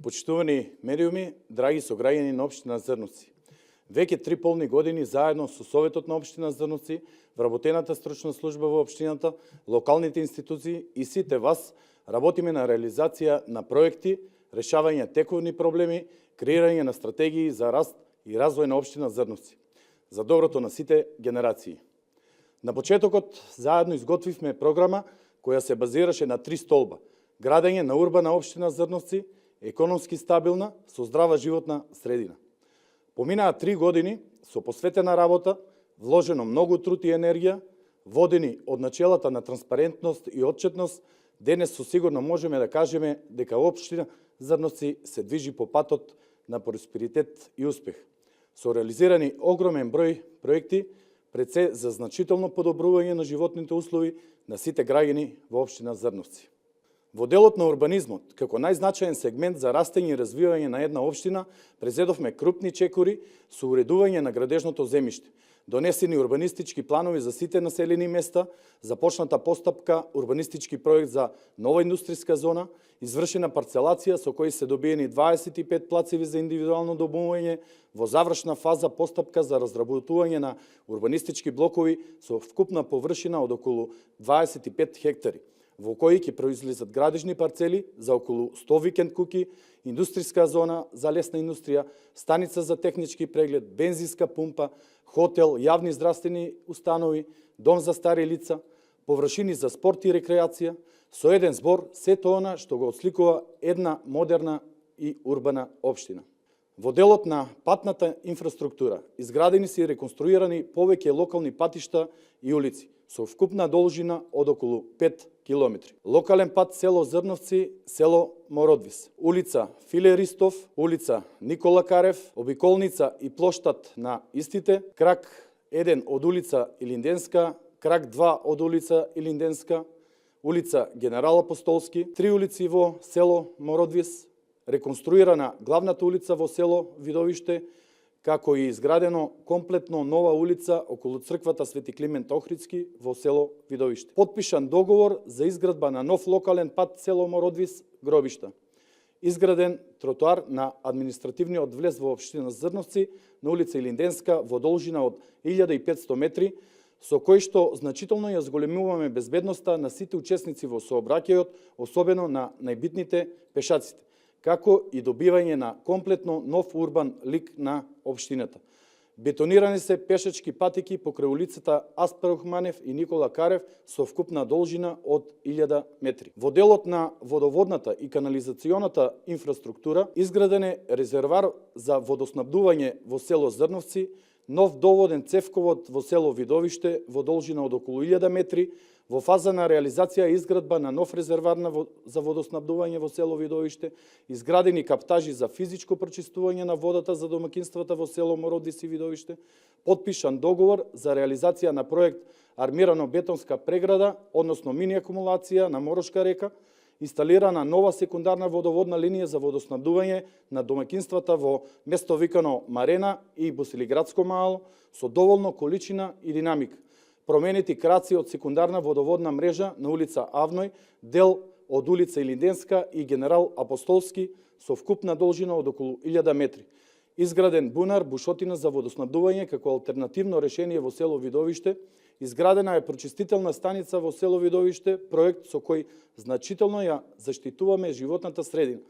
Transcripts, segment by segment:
Почитувани медиуми, драги сограѓани на општина Зрнуци. Веќе 3 полни години заедно со Советот на општина Зрнуци, вработената стручна служба во општината, локалните институции и сите вас работиме на реализација на проекти, решавање тековни проблеми, креирање на стратегии за раст и развој на општина Зрнуци, за доброто на сите генерации. На почетокот заедно изготвивме програма која се базираше на 3 столба: градење на урбана општина Зрнуци, економски стабилна, со здрава животна средина. Поминаа 3 години со посветена работа, вложено многу труд и енергија, водени од начелата на транспарентност и отчетност, денес со сигурно можеме да кажеме дека општина Зрнуци се движи по патот на просперитет и успех. Со реализирани огромен број проекти, пред се за значително подобрување на животните услови на сите граѓани во општина Зрнуци. Во делот на урбанизмот, како најзначаен сегмент за растење и развивање на една општина, презедовме крупни чекори со уредување на градежното земјиште, донесени урбанистички планови за сите населени места, започната постапка урбанистички проект за нова индустријска зона, извршена парцелација со кои се добиени 25 плацеви за индивидуално домување, во завршна фаза постапка за разработување на урбанистички блокови со вкупна површина од околу 25 хектари, во кои ќе произлезат градежни парцели за околу 100 викенд куќи, индустријска зона за лесна индустрија, станица за технички преглед, бензинска пумпа, хотел, јавни здравствени установи, дом за стари лица, површини за спорт и рекреација, со еден збор сето она што го отсликува една модерна и урбана општина. Во делот на патната инфраструктура, изградени се и реконструирани повеќе локални патишта и улици, со вкупна должина од околу 5 километри. Локален пат село Зрновци, село Мородвис, улица Филе Ристов, улица Никола Карев, обиколница и плоштад на истите, крак 1 од улица Илинденска, крак 2 од улица Илинденска, улица Генерал Апостолски, 3 улици во село Мородвис, реконструирана главната улица во село Видовиште, како и изградено комплетно нова улица околу црквата Свети Климент Охридски во село Видовиште. Потпишан договор за изградба на нов локален пат село Мородвис Гробишта. Изграден тротоар на административниот влез во општина Зрновци на улица Илинденска во должина од 1500 метри, со кој што значително ја зголемуваме безбедноста на сите учесници во сообраќајот, особено на најбитните пешаците, како и добивање на комплетно нов урбан лик на општината. Бетонирани се пешачки патеки покрај улицата Аспар Охманев и Никола Карев со вкупна должина од 1000 метри. Во делот на водоводната и канализационата инфраструктура изграден е резервар за водоснабдување во село Зрновци, нов доводен цевковод во село Видовиште во должина од околу 1000 метри, во фаза на реализација и изградба на нов резервар за водоснабдување во село Видовиште, изградени каптажи за физичко прочистување на водата за домакинствата во село Мородвис и Видовиште, потпишан договор за реализација на проект армирано-бетонска преграда, односно мини акумулација на Морошка река, инсталирана нова секундарна водоводна линија за водоснабдување на домакинствата во место викано Марена и Босилиградско мало со доволно количина и динамика. Променети краци од секундарна водоводна мрежа на улица Авној, дел од улица Илинденска и Генерал Апостолски со вкупна должина од околу 1000 метри. Изграден бунар, бушотина за водоснабдување како алтернативно решение во село Видовиште. Изградена е прочистителна станица во село Видовиште, проект со кој значително ја заштитуваме животната средина.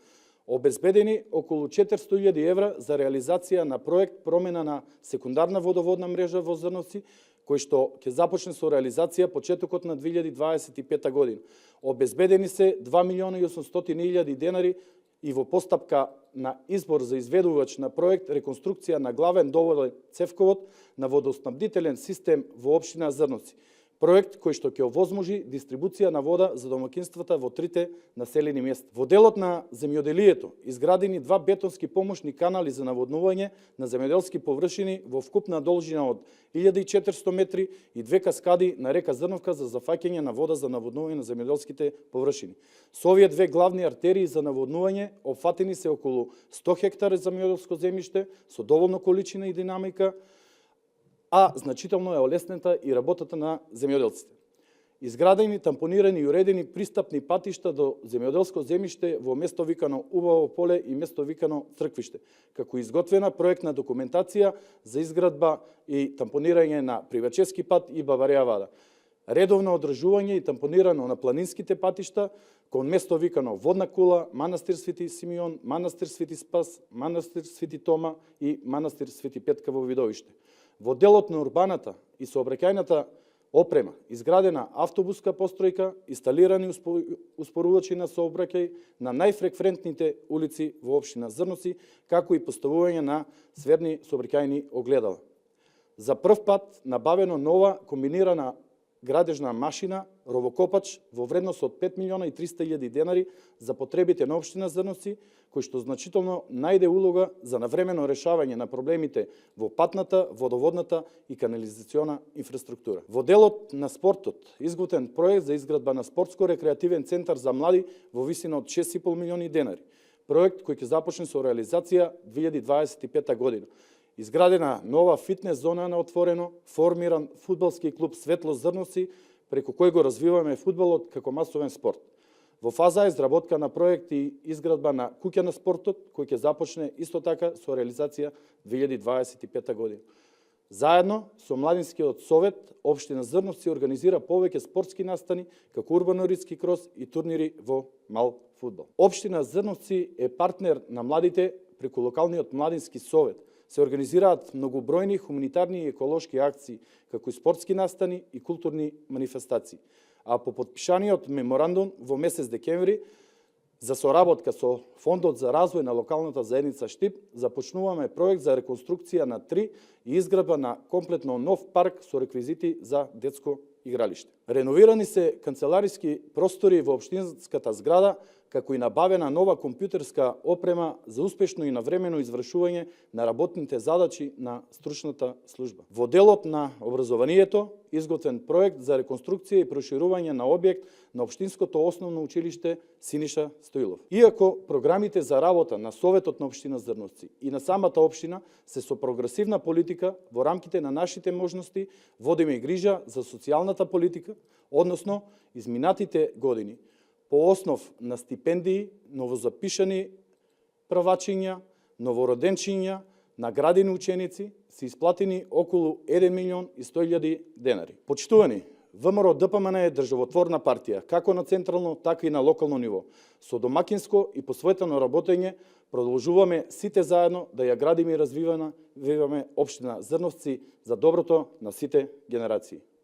Обезбедени околу 400.000 евра за реализација на проект промена на секундарна водоводна мрежа во Зрновци, кој што ќе започне со реализација почетокот на 2025 година. Обезбедени се 2.800.000 денари и во постапка на избор за изведувач на проект реконструкција на главен доводен цевковод на водоснабдителен систем во општина Зрновци. Проект кој што ќе овозможи дистрибуција на вода за домакинствата во 3 населени места. Во делот на земјоделието изградени 2 бетонски помошни канали за наводнување на земјоделски површини во вкупна должина од 1400 метри и 2 каскади на река Зрновка за зафаќање на вода за наводнување на земјоделските површини. Со овие 2 главни артерии за наводнување опфатени се околу 100 хектари земјоделско земјиште со доволно количина и динамика, а значително е олеснета и работата на земјоделците. изградени, тампонирани и уредени пристапни патишта до земјоделско земјиште во место викано Убаво поле и место викано Црквиште, како изготвена проектна документација за изградба и тампонирање на Привачевски пат и Баварија Вада. Редовно одржување и тампонирано на планинските патишта кон место викано Водна кула, Манастир Свети Симеон, Манастир Свети Спас, Манастир Свети Тома и Манастир Свети Петка во Видовиште. Во делот на урбаната и сообраќајната опрема, изградена автобуска постројка, инсталирани успорувачи на сообраќај на најфреквентните улици во општина Зрнуци, како и поставување на сверни сообраќајни огледала. За прв пат набавено нова комбинирана градежна машина, ровокопач во вредност од 5.300.000 денари за потребите на општина Зрнуци, кој што значително најде улога за навремено решавање на проблемите во патната, водоводната и канализациона инфраструктура. Во делот на спортот, изготвен проект за изградба на спортско-рекреативен центар за млади во висина од 6,5 милиони денари. Проект кој ќе започне со реализација 2025 година. Изградена нова фитнес зона на отворено, формиран фудбалски клуб Светло Зрнуци, преку кој го развиваме фудбалот како масовен спорт. Во фаза е изработка на проект и изградба на куќа на спортот, кој ќе започне исто така со реализација 2025 година. Заедно со Младинскиот совет, општина Зрнуци организира повеќе спортски настани, како урбано-ридски крос и турнири во мал фудбал. Општина Зрнуци е партнер на младите преку локалниот Младински совет. Се организираат многобројни хуманитарни и еколошки акции, како и спортски настани и културни манифестации. А по подпишаниот меморандум во месец декември за соработка со Фондот за развој на локалната заедница Штип започнуваме проект за реконструкција на 3 и изградба на комплетно нов парк со реквизити за детско игралиште. Реновирани се канцелариски простори во општинската зграда, како и набавена нова компјутерска опрема за успешно и навремено извршување на работните задачи на стручната служба. Во делот на образованието, изготвен проект за реконструкција и проширување на објект на Општинското основно училиште Синиша Стоилов. Иако програмите за работа на Советот на општина Зрнуци и на самата општина се со прогресивна политика во рамките на нашите можности, водиме грижа за социјалната политика, односно изминатите години по основ на стипендии, новозапишани правачиња, новороденчиња, наградени ученици, се исплатени околу 1.100.000 денари. Почитувани, ВМРО ДПМН е државотворна партија, како на централно, така и на локално ниво. Со домакинско и посветено работење продолжуваме сите заедно да ја градиме и развиваме општина Зрновци за доброто на сите генерации.